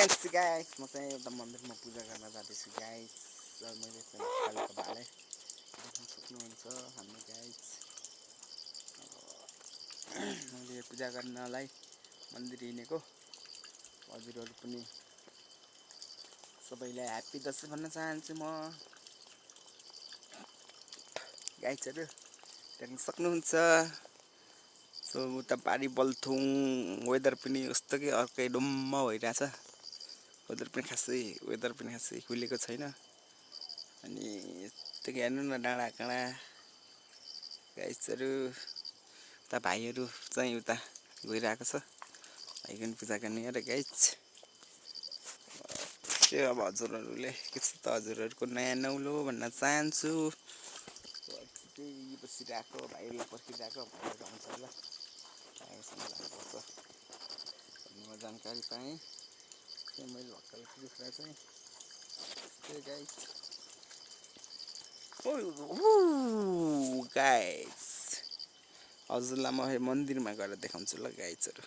Guys म चाहिँ एउटा मन्दिरमा पूजा गर्न जाँदैछु गाइस। मैले खालेको भाले देख्न सक्नुहुन्छ हाम्रो गाइस। मैले पूजा गर्नलाई मन्दिर हिँडेको। हजुरहरू पनि सबैलाई ह्याप्पी दसैँ भन्न चाहन्छु म। गाइसहरू देख्न सक्नुहुन्छ। सो उता पारी बल्थुङ वेदर पनि कस्तो कि अर्कै डुम्म भइरहेछ। वेदर पनि खासै खुलेको छैन। अनि यस्तो हेर्नु न डाँडा काँडा गाइसहरू। उता भाइहरू चाहिँ उता गइरहेको छ। भाइको पनि पूजा गर्ने अरे गाइस। त्यो अब हजुरहरूले के छ त हजुरहरूको नयाँ नौलो भन्न चाहन्छु। बसिरहेको भाइहरूलाई पर्खिरहेको भाइहरू आउँछ होला। भाइहरूसँग जानुपर्छ भन्ने म जानकारी पाएँ। मैले भर्खर कुखुरा चाहिँ त्यही गाइस। गाइस हजुरलाई म मन्दिरमा गएर देखाउँछु ल गाइसहरू।